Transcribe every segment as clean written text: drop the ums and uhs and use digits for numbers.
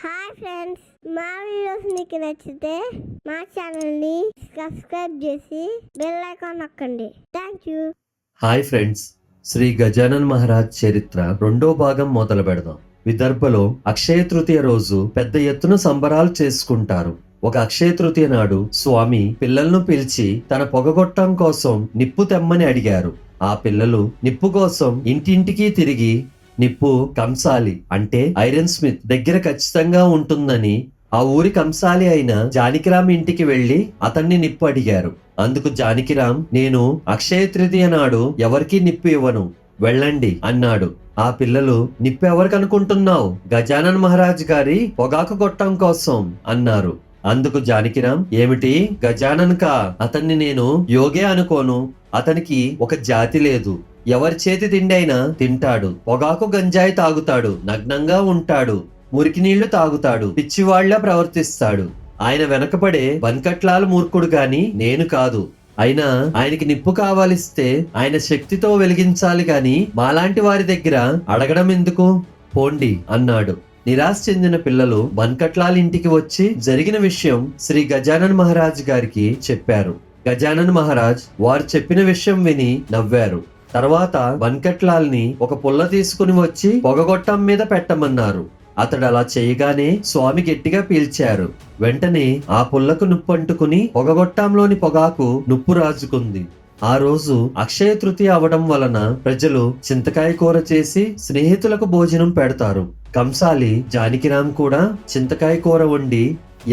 Hi friends, మా videos మీకు నచ్చితే మా ఛానల్ని సబ్స్క్రైబ్ చేసి బెల్ ఐకాన్ నొక్కండి. Thank you. Hi friends, Shri Gajanan Maharaj చరిత్ర రెండో భాగం మొదలు పెడదాం. విదర్భలో అక్షయ తృతీయ రోజు పెద్ద ఎత్తున సంబరాలు చేసుకుంటారు. ఒక అక్షయ తృతీయ నాడు స్వామి పిల్లలను పిలిచి తన పొగగొట్టం కోసం నిప్పు తెమ్మని అడిగారు. ఆ పిల్లలు నిప్పు కోసం ఇంటింటికి తిరిగి నిప్పు కంసాలి అంటే ఐరన్ స్మిత్ దగ్గర ఖచ్చితంగా ఉంటుందని ఆ ఊరి కంసాలి అయిన జానకిరామ్ ఇంటికి వెళ్లి అతన్ని నిప్పు అడిగారు. అందుకు జానకిరామ్, నేను అక్షయ తృతీయ నాడు ఎవరికీ నిప్పు ఇవ్వను, వెళ్ళండి అన్నాడు. ఆ పిల్లలు, నిప్పు ఎవరికనుకుంటున్నావు? గజానన్ మహారాజ్ గారి పొగాకు గొట్టం కోసం అన్నారు. అందుకు జానకిరామ్, ఏమిటి గజానన్ కా? అతన్ని నేను యోగే అనుకోను. అతనికి ఒక జాతి లేదు. ఎవరి చేతి తిండి అయినా తింటాడు, పొగాకు గంజాయి తాగుతాడు, నగ్నంగా ఉంటాడు, మురికి నీళ్లు తాగుతాడు, పిచ్చివాళ్ల ప్రవర్తిస్తాడు. ఆయన వెనకపడే బన్కట్లాల మూర్ఖుడు గాని నేను కాదు. అయినా ఆయనకి నిప్పు కావాలిస్తే ఆయన శక్తితో వెలిగించాలి గాని మాలాంటి వారి దగ్గర అడగడం ఎందుకు? పోండి అన్నాడు. నిరాశ చెందిన పిల్లలు బన్కట్లాల్ ఇంటికి వచ్చి జరిగిన విషయం శ్రీ గజానన్ మహారాజ్ గారికి చెప్పారు. గజానన్ మహారాజ్ వారు చెప్పిన విషయం విని నవ్వారు. తర్వాత బన్కట్లాల్ ని ఒక పుల్ల తీసుకుని వచ్చి పొగగొట్టం మీద పెట్టమన్నారు. అతడు అలా చేయగానే స్వామి గట్టిగా పీల్చారు. వెంటనే ఆ పుల్లకు నుప్పు అంటుకుని పొగగొట్టంలోని పొగాకు నుప్పు రాజుకుంది. ఆ రోజు అక్షయ తృతీయ అవడం వలన ప్రజలు చింతకాయ కూర చేసి స్నేహితులకు భోజనం పెడతారు. కంసాలి జానకిరామ్ కూడా చింతకాయ కూర వండి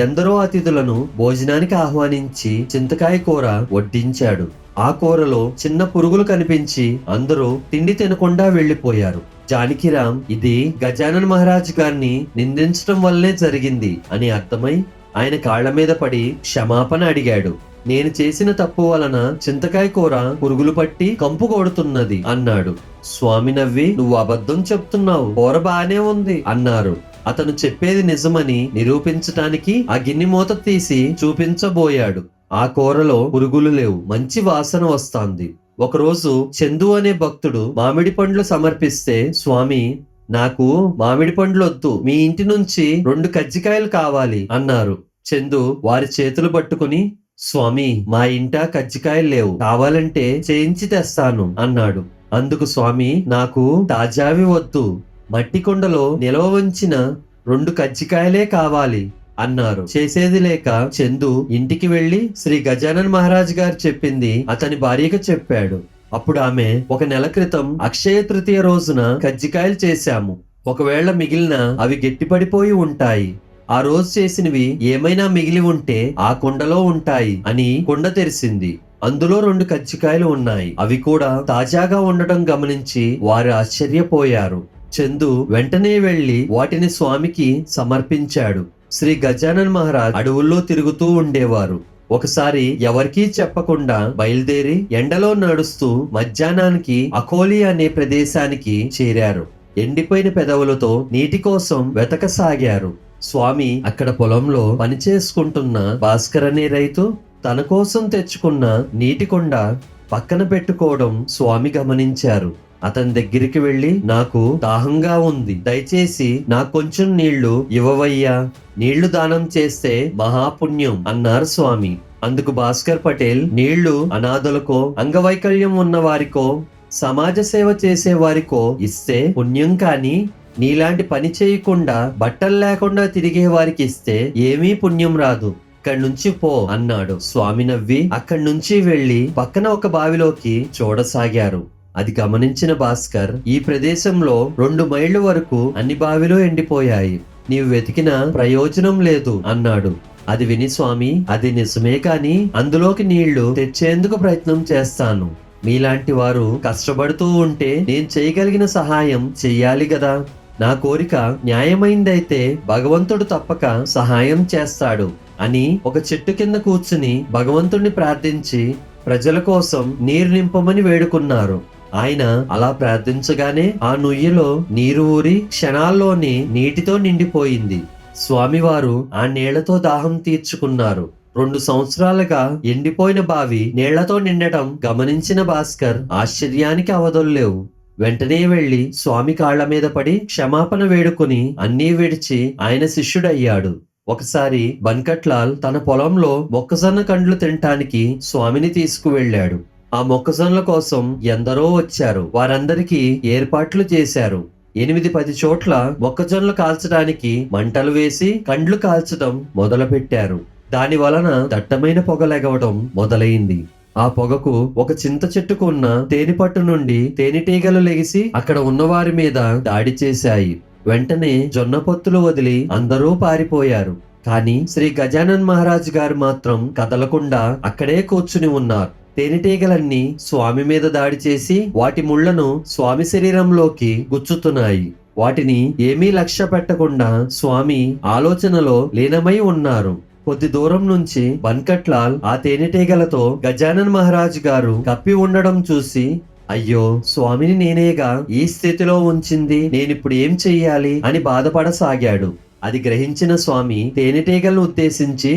ఎందరో అతిథులను భోజనానికి ఆహ్వానించి చింతకాయ కూర వడ్డించాడు. ఆ కూరలో చిన్న పురుగులు కనిపించి అందరూ తిండి తినకుండా వెళ్లిపోయారు. జానకిరామ్ ఇది గజానన్ మహారాజ్ గారిని నిందించడం వల్లే జరిగింది అని అర్థమై ఆయన కాళ్ల మీద పడి క్షమాపణ అడిగాడు. నేను చేసిన తప్పు వలన చింతకాయ కూర పురుగులు పట్టి కంపు కొడుతున్నది అన్నాడు. స్వామి నవ్వి, నువ్వు అబద్ధం చెప్తున్నావు, కూర బానే ఉంది అన్నారు. అతను చెప్పేది నిజమని నిరూపించటానికి ఆ గిన్నె మూత తీసి చూపించబోయాడు. ఆ కూరలో పురుగులు లేవు, మంచి వాసన వస్తాంది. ఒకరోజు చందు అనే భక్తుడు మామిడి పండ్లు సమర్పిస్తే, స్వామి నాకు మామిడి పండ్లు వద్దు, మీ ఇంటి నుంచి 2 కజ్జికాయలు కావాలి అన్నారు. చందు వారి చేతులు పట్టుకుని, స్వామి మా ఇంట కజ్జికాయలు లేవు, కావాలంటే చేయించి తెస్తాను అన్నాడు. అందుకు స్వామి, నాకు తాజావి వద్దు, మట్టి కుండలో నిలవ ఉంచిన 2 కజ్జికాయలే కావాలి అన్నారు. చేసేది లేక చందు ఇంటికి వెళ్లి శ్రీ గజానన్ మహారాజ్ గారు చెప్పింది అతని భార్యకు చెప్పాడు. అప్పుడు ఆమె, 1 నెల క్రితం అక్షయ తృతీయ రోజున కజ్జికాయలు చేశాము, ఒకవేళ మిగిలిన అవి గట్టిపడిపోయి ఉంటాయి. ఆ రోజు చేసినవి ఏమైనా మిగిలి ఉంటే ఆ కుండలో ఉంటాయి అని కుండ తెరిచింది. అందులో 2 కజ్జికాయలు ఉన్నాయి. అవి కూడా తాజాగా ఉండటం గమనించి వారు ఆశ్చర్యపోయారు. చందు వెంటనే వెళ్లి వాటిని స్వామికి సమర్పించాడు. శ్రీ గజానన్ మహారాజ్ అడవుల్లో తిరుగుతూ ఉండేవారు. ఒకసారి ఎవరికీ చెప్పకుండా బయలుదేరి ఎండలో నడుస్తూ మధ్యాహ్నానికి అకోలి అనే ప్రదేశానికి చేరారు. ఎండిపోయిన పెదవులతో నీటి కోసం వెతకసాగారు. స్వామి అక్కడ పొలంలో పనిచేసుకుంటున్న భాస్కర్ అనే రైతు తన కోసం తెచ్చుకున్న నీటి కుండ పక్కన పెట్టుకోవడం స్వామి గమనించారు. అతని దగ్గరికి వెళ్లి, నాకు దాహంగా ఉంది, దయచేసి నాకు కొంచెం నీళ్లు ఇవ్వవయ్యా, నీళ్లు దానం చేస్తే మహాపుణ్యం అన్నారు స్వామి. అందుకు భాస్కర్ పటేల్, నీళ్లు అనాథులకో, అంగవైకల్యం ఉన్న వారికో, సమాజ సేవ చేసే వారికో ఇస్తే పుణ్యం, కానీ నీలాంటి పని చేయకుండా బట్టలు లేకుండా తిరిగే వారికి ఇస్తే ఏమీ పుణ్యం రాదు, ఇక్కడి నుంచి పో అన్నాడు. స్వామి నవ్వి అక్కడి నుంచి వెళ్లి పక్కన ఒక బావిలోకి చూడసాగారు. అది గమనించిన భాస్కర్, ఈ ప్రదేశంలో 2 మైళ్ల వరకు అన్ని బావిలో ఎండిపోయాయి, నీవు వెతికిన ప్రయోజనం లేదు అన్నాడు. అది విని స్వామి, అది నిజమే, కానీ అందులోకి నీళ్లు తెచ్చేందుకు ప్రయత్నం చేస్తాను. మీలాంటి వారు కష్టపడుతూ ఉంటే నేను చేయగలిగిన సహాయం చెయ్యాలి గదా. నా కోరిక న్యాయమైందైతే భగవంతుడు తప్పక సహాయం చేస్తాడు అని ఒక చెట్టు కింద కూర్చుని భగవంతుడిని ప్రార్థించి ప్రజల కోసం నీరు నింపమని వేడుకున్నారు. ఆయన అలా ప్రార్థించగానే ఆ నుయ్యలో నీరు ఊరి క్షణాల్లోనే నీటితో నిండిపోయింది. స్వామివారు ఆ నీళ్లతో దాహం తీర్చుకున్నారు. 2 సంవత్సరాలుగా ఎండిపోయిన బావి నీళ్లతో నిండటం గమనించిన భాస్కర్ ఆశ్చర్యానికి అవధుల్లేవు. వెంటనే వెళ్లి స్వామి కాళ్ల మీద పడి క్షమాపణ వేడుకొని అన్నీ విడిచి ఆయన శిష్యుడయ్యాడు. ఒకసారి బన్కట్లాల్ తన పొలంలో మొక్కజొన్న కండ్లు తినటానికి స్వామిని తీసుకువెళ్ళాడు. ఆ మొక్కజొన్నల కోసం ఎందరో వచ్చారు. వారందరికీ ఏర్పాట్లు చేశారు. 8-10 చోట్ల మొక్కజొన్నలు కాల్చడానికి మంటలు వేసి కండ్లు కాల్చడం మొదలుపెట్టారు. దాని వలన దట్టమైన పొగలెగవడం మొదలైంది. ఆ పొగకు ఒక చింత చెట్టుకు ఉన్న తేనెపట్టు నుండి తేనెటీగలు లెగిసి అక్కడ ఉన్నవారి మీద దాడి చేశాయి. వెంటనే జొన్న పొత్తులు వదిలి అందరూ పారిపోయారు. కానీ శ్రీ గజానన్ మహారాజ్ గారు మాత్రం కదలకుండా అక్కడే కూర్చుని ఉన్నారు. తేనెటీగలన్నీ స్వామి మీద దాడి చేసి వాటి ముళ్లను స్వామి శరీరంలోకి గుచ్చుతున్నాయి. వాటిని ఏమీ లక్ష్య పెట్టకుండా స్వామి ఆలోచనలో లీనమై ఉన్నారు. కొద్ది దూరం నుంచి బన్కట్లాల్ ఆ తేనెటీగలతో గజానన్ మహారాజ్ గారు కప్పి ఉండడం చూసి, అయ్యో, స్వామిని నేనేగా ఈ స్థితిలో ఉంచింది, నేనిప్పుడు ఏం చెయ్యాలి అని బాధపడసాగాడు. అది గ్రహించిన స్వామి తేనెటీగలను ఉద్దేశించి,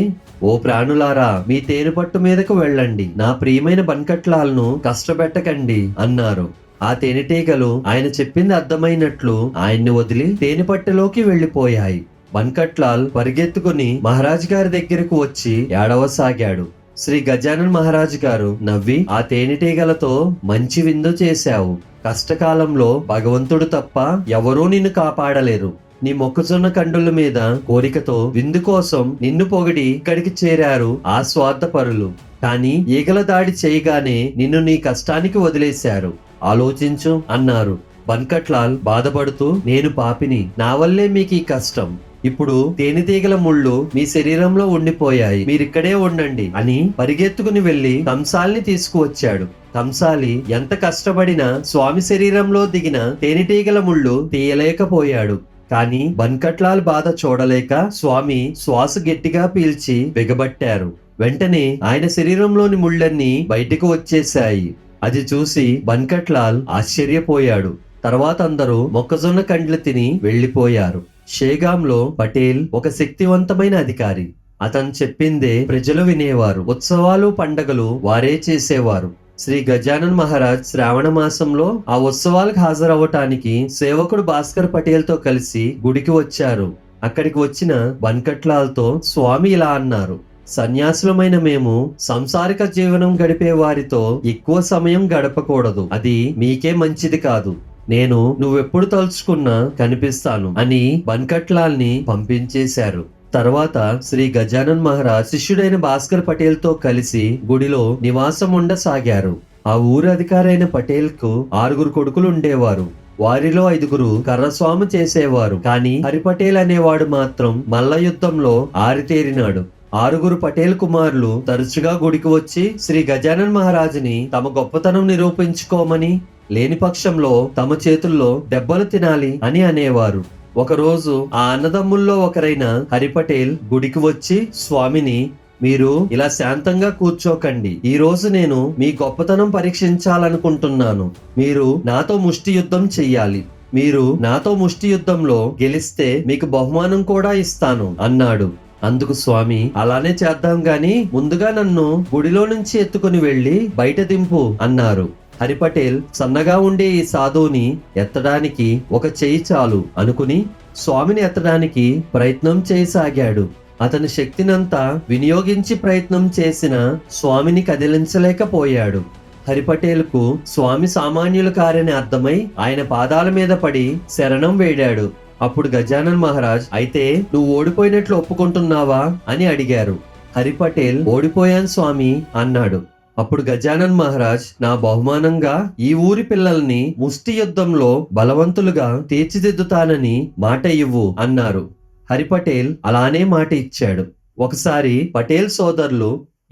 ఓ ప్రాణులారా, మీ తేనెపట్టు మీదకు వెళ్ళండి, నా ప్రియమైన బన్కట్లాల్ను కష్టపెట్టకండి అన్నారు. ఆ తేనెటీగలు ఆయన చెప్పింది అర్థమైనట్లు ఆయన్ని వదిలి తేనెపట్టులోకి వెళ్లిపోయాయి. బన్కట్లాల్ పరిగెత్తుకుని మహారాజ్ గారి దగ్గరకు వచ్చి ఏడవసాగాడు. శ్రీ గజానన్ మహారాజ్ గారు నవ్వి, ఆ తేనెటీగలతో మంచి విందు చేశావు. కష్టకాలంలో భగవంతుడు తప్ప ఎవరూ నిన్ను కాపాడలేరు. నీ మొక్కజొన్న కండుల మీద కోరికతో విందు కోసం నిన్ను పొగిడి ఇక్కడికి చేరారు ఆ స్వార్థపరులు. కానీ ఈగల దాడి చేయగానే నిన్ను నీ కష్టానికి వదిలేశారు. ఆలోచించు అన్నారు. బన్కట్లాల్ బాధపడుతూ, నేను పాపిని, నా వల్లే మీకు ఈ కష్టం. ఇప్పుడు తేనెటీగల ముళ్ళు మీ శరీరంలో ఉండిపోయాయి, మీరిక్కడే ఉండండి అని పరిగెత్తుకుని వెళ్లి కంసాల్ని తీసుకువచ్చాడు. కంసాలి ఎంత కష్టపడినా స్వామి శరీరంలో దిగిన తేనెటీగల ముళ్ళు తీయలేకపోయాడు. కానీ బన్కట్లాల్ బాధ చూడలేక స్వామి శ్వాస గట్టిగా పీల్చి బిగబట్టారు. వెంటనే ఆయన శరీరంలోని ముళ్ళన్నీ బయటకు వచ్చేశాయి. అది చూసి బన్కట్లాల్ ఆశ్చర్యపోయాడు. తర్వాత అందరూ మొక్కజొన్న కండ్లు తిని వెళ్లిపోయారు. షేగాంలో పటేల్ ఒక శక్తివంతమైన అధికారి. అతను చెప్పిందే ప్రజలు వినేవారు. ఉత్సవాలు పండగలు వారే చేసేవారు. శ్రీ గజానన్ మహారాజ్ శ్రావణ మాసంలో ఆ ఉత్సవాలకు హాజరవ్వటానికి సేవకుడు భాస్కర్ పటేల్ తో కలిసి గుడికి వచ్చారు. అక్కడికి వచ్చిన బన్కట్లాల్తో స్వామి ఇలా అన్నారు, సన్యాసులమైన మేము సంసారిక జీవనం గడిపే వారితో ఎక్కువ సమయం గడపకూడదు, అది మీకే మంచిది కాదు. నేను నువ్వెప్పుడు తలుచుకున్నా కనిపిస్తాను అని బన్కట్లాల్ని పంపించేశారు. తర్వాత శ్రీ గజానన్ మహారాజ్ శిష్యుడైన భాస్కర్ పటేల్ తో కలిసి గుడిలో నివాసం ఉండసాగారు. ఆ ఊరి అధికారైన పటేల్ కు 6 కొడుకులు ఉండేవారు. వారిలో 5 కర్రస్వామి చేసేవారు. కానీ హరిపటేల్ అనేవాడు మాత్రం మల్ల యుద్ధంలో ఆరితేరినాడు. 6 పటేల్ కుమారులు తరచుగా గుడికి వచ్చి శ్రీ గజానన్ మహారాజుని తమ గొప్పతనం నిరూపించుకోమని, లేని పక్షంలో తమ చేతుల్లో దెబ్బలు తినాలి అని అనేవారు. ఒకరోజు ఆ అన్నదమ్ముల్లో ఒకరైన హరిపటేల్ గుడికి వచ్చి స్వామిని, మీరు ఇలా శాంతంగా కూర్చోకండి, ఈ రోజు నేను మీ గొప్పతనం పరీక్షించాలనుకుంటున్నాను. మీరు నాతో ముష్టి యుద్ధం చెయ్యాలి. మీరు నాతో ముష్టి యుద్ధంలో గెలిస్తే మీకు బహుమానం కూడా ఇస్తాను అన్నాడు. అందుకు స్వామి, అలానే చేద్దాం గాని ముందుగా నన్ను గుడిలో నుంచి ఎత్తుకుని వెళ్లి బయట దింపు అన్నారు. హరిపటేల్ సన్నగా ఉండే ఈ సాధువుని ఎత్తడానికి ఒక చెయ్యి చాలు అనుకుని స్వామిని ఎత్తడానికి ప్రయత్నం చేయసాగాడు. అతని శక్తినంతా వినియోగించి ప్రయత్నం చేసిన స్వామిని కదిలించలేకపోయాడు. హరిపటేల్కు స్వామి సామాన్యులు కారని అర్థమై ఆయన పాదాల మీద పడి శరణం వేడాడు. అప్పుడు గజానన్ మహారాజ్, అయితే నువ్వు ఓడిపోయినట్లు ఒప్పుకుంటున్నావా అని అడిగారు. హరిపటేల్, ఓడిపోయాను స్వామి అన్నాడు. అప్పుడు గజానన్ మహారాజ్, నా బహుమానంగా ఈ ఊరి పిల్లల్ని ముష్టి యుద్ధంలో బలవంతులుగా తీర్చిదిద్దుతానని మాట ఇవ్వు అన్నారు. హరిపటేల్ అలానే మాట ఇచ్చాడు. ఒకసారి పటేల్ సోదరులు,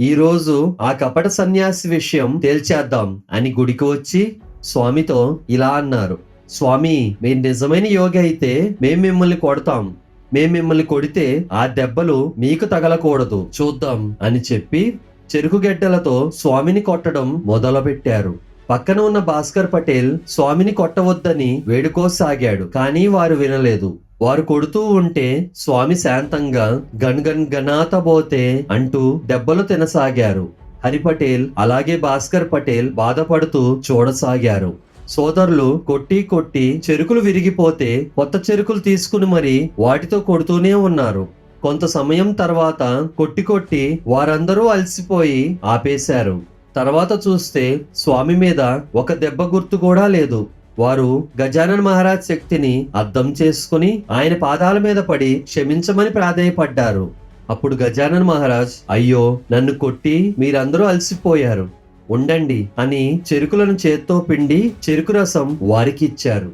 ఈ రోజు ఆ కపట సన్యాసి విషయం తేల్చేద్దాం అని గుడికి వచ్చి స్వామితో ఇలా అన్నారు, స్వామి, మీరు నిజమైన యోగి అయితే మేం మిమ్మల్ని కొడతాం. మేం మిమ్మల్ని కొడితే ఆ దెబ్బలు మీకు తగలకూడదు, చూద్దాం అని చెప్పి చెరుకు గెడ్డలతో స్వామిని కొట్టడం మొదలుపెట్టారు. పక్కన ఉన్న భాస్కర్ పటేల్ స్వామిని కొట్టవద్దని వేడుకోసాగాడు. కానీ వారు వినలేదు. వారు కొడుతూ ఉంటే స్వామి శాంతంగా గన్ గన్ గనాత బోతే అంటూ దెబ్బలు తినసాగారు. హరిపటేల్ అలాగే భాస్కర్ పటేల్ బాధపడుతూ చూడసాగారు. సోదరులు కొట్టి కొట్టి చెరుకులు విరిగిపోతే కొత్త చెరుకులు తీసుకుని మరి వాటితో కొడుతూనే ఉన్నారు. కొంత సమయం తర్వాత కొట్టి కొట్టి వారందరూ అలసిపోయి ఆపేశారు. తర్వాత చూస్తే స్వామి మీద ఒక దెబ్బ గుర్తు కూడా లేదు. వారు గజానన్ మహారాజ్ శక్తిని అర్థం చేసుకుని ఆయన పాదాల మీద పడి క్షమించమని ప్రాధేయపడ్డారు. అప్పుడు గజానన్ మహారాజ్, అయ్యో నన్ను కొట్టి మీరందరూ అలసిపోయారు, ఉండండి అని చెరుకులను చేత్తో పిండి చెరుకు రసం వారికి ఇచ్చారు.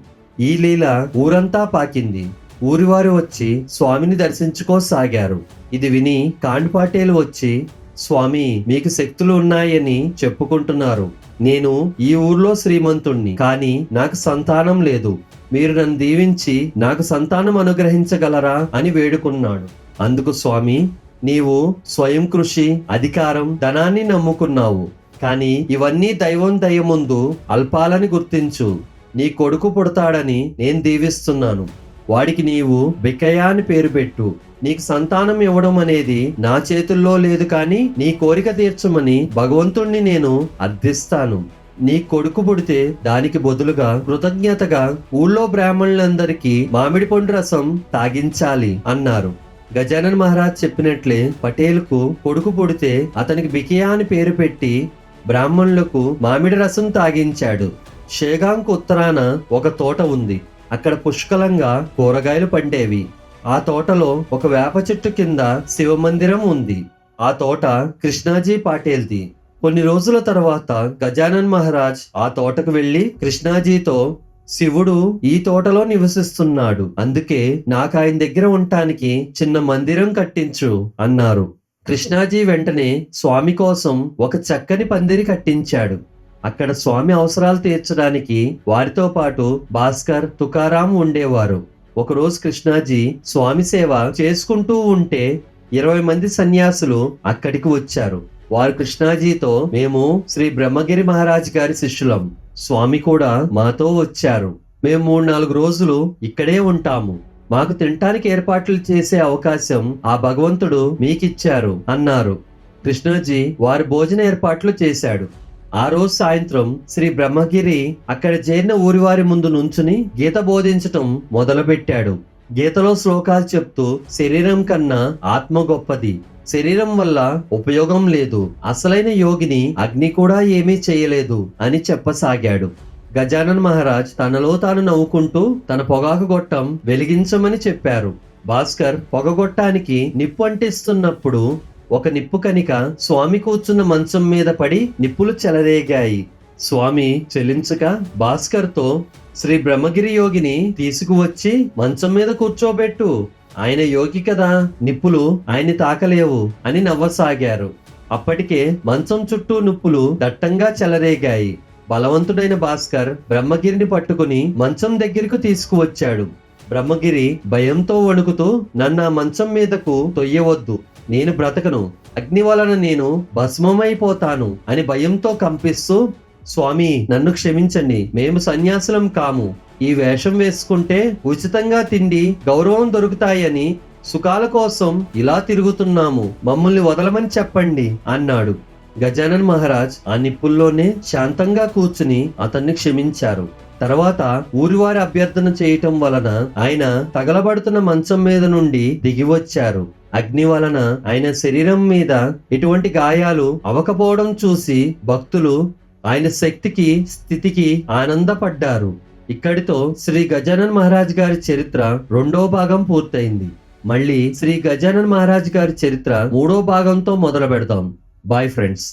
ఈ లీల ఊరంతా పాకింది. ఊరివారు వచ్చి స్వామిని దర్శించుకోసాగారు. ఇది విని కాండ్పాటేలు వచ్చి, స్వామి మీకు శక్తులు ఉన్నాయని చెప్పుకుంటున్నారు. నేను ఈ ఊర్లో శ్రీమంతుణ్ణి, కానీ నాకు సంతానం లేదు. మీరు నన్ను దీవించి నాకు సంతానం అనుగ్రహించగలరా అని వేడుకున్నాడు. అందుకు స్వామి, నీవు స్వయం కృషి, అధికారం, ధనాన్ని నమ్ముకున్నావు. కానీ ఇవన్నీ దైవం దయ ముందు అల్పాలని గుర్తించు. నీ కొడుకు పుడతాడని నేను దీవిస్తున్నాను. వాడికి నీవు బికయా అని పేరు పెట్టు. నీకు సంతానం ఇవ్వడం అనేది నా చేతుల్లో లేదు, కానీ నీ కోరిక తీర్చమని భగవంతుణ్ణి నేను అర్థిస్తాను. నీ కొడుకు పుడితే దానికి బదులుగా కృతజ్ఞతగా ఊళ్ళో బ్రాహ్మణులందరికీ మామిడి పండు రసం తాగించాలి అన్నారు. గజానన్ మహారాజ్ చెప్పినట్లే పటేల్కు కొడుకు పుడితే అతనికి బికియా అని పేరు పెట్టి బ్రాహ్మణులకు మామిడి రసం తాగించాడు. షేగాంక్ ఉత్తరాన ఒక తోట ఉంది. అక్కడ పుష్కలంగా కూరగాయలు పండేవి. ఆ తోటలో ఒక వేప చెట్టు కింద శివమందిరం ఉంది. ఆ తోట కృష్ణాజీ పాటేల్ది. కొన్ని రోజుల తర్వాత గజానన్ మహారాజ్ ఆ తోటకు వెళ్లి కృష్ణాజీతో, శివుడు ఈ తోటలో నివసిస్తున్నాడు, అందుకే నాకు ఆయన దగ్గర ఉండటానికి చిన్న మందిరం కట్టించు అన్నారు. కృష్ణాజీ వెంటనే స్వామి కోసం ఒక చక్కని పందిరి కట్టించాడు. అక్కడ స్వామి అవసరాలు తీర్చడానికి వారితో పాటు భాస్కర్, తుకారాం ఉండేవారు. ఒకరోజు కృష్ణాజీ స్వామి సేవ చేసుకుంటూ ఉంటే 20 మంది సన్యాసులు అక్కడికి వచ్చారు. వారు కృష్ణాజీతో, మేము శ్రీ బ్రహ్మగిరి మహారాజ్ గారి శిష్యులం, స్వామి కూడా మాతో వచ్చారు. మేము 3-4 రోజులు ఇక్కడే ఉంటాము. మాకు తినటానికి ఏర్పాట్లు చేసే అవకాశం ఆ భగవంతుడు మీకిచ్చారు అన్నారు. కృష్ణాజీ వారి భోజన ఏర్పాట్లు చేశాడు. ఆ రోజు సాయంత్రం శ్రీ బ్రహ్మగిరి అక్కడ చేరిన ఊరివారి ముందు నుంచుని గీత బోధించటం మొదలుపెట్టాడు. గీతలో శ్లోకాలు చెప్తూ, శరీరం కన్నా ఆత్మ గొప్పది, శరీరం వల్ల ఉపయోగం లేదు, అసలైన యోగిని అగ్ని కూడా ఏమీ చేయలేదు అని చెప్పసాగాడు. గజానన్ మహారాజ్ తనలో తాను నవ్వుకుంటూ తన పొగాకు గొట్టం వెలిగించమని చెప్పారు. భాస్కర్ పొగగొట్టానికి నిప్పు అంటిస్తున్నప్పుడు ఒక నిప్పు కణిక స్వామి కూర్చున్న మంచం మీద పడి నిప్పులు చెలరేగాయి. స్వామి చెలించక భాస్కర్తో, శ్రీ బ్రహ్మగిరి యోగిని తీసుకువచ్చి మంచం మీద కూర్చోబెట్టు, ఆయన యోగి కదా, నిప్పులు ఆయన్ని తాకలేవు అని నవ్వసాగారు. అప్పటికే మంచం చుట్టూ నిప్పులు దట్టంగా చెలరేగాయి. బలవంతుడైన భాస్కర్ బ్రహ్మగిరిని పట్టుకుని మంచం దగ్గరకు తీసుకువచ్చాడు. బ్రహ్మగిరి భయంతో వణుకుతూ, నన్ను ఆ మంచం మీదకు తొయ్యవద్దు, నేను బ్రతకను, అగ్ని వలన నేను భస్మమైపోతాను అని భయంతో కంపిస్తూ, స్వామి నన్ను క్షమించండి, మేము సన్యాసులం కాము, ఈ వేషం వేసుకుంటే ఉచితంగా తిండి, గౌరవం దొరుకుతాయని సుఖాల కోసం ఇలా తిరుగుతున్నాము, మమ్మల్ని వదలమని చెప్పండి అన్నాడు. గజానన్ మహారాజ్ ఆ నిప్పుల్లోనే శాంతంగా కూర్చుని అతన్ని క్షమించారు. తర్వాత ఊరివారి అభ్యర్థన చేయటం వలన ఆయన తగలబడుతున్న మంచం మీద నుండి దిగివచ్చారు. అగ్ని వలన ఆయన శరీరం మీద ఎటువంటి గాయాలు అవకపోవడం చూసి భక్తులు ఆయన శక్తికి, స్థితికి ఆనందపడ్డారు. ఇక్కడితో శ్రీ గజానన్ మహారాజ్ గారి చరిత్ర 2వ భాగం పూర్తయింది. మళ్ళీ శ్రీ గజానన్ మహారాజ్ గారి చరిత్ర 3వ భాగంతో మొదలు పెడతాం. Bye friends.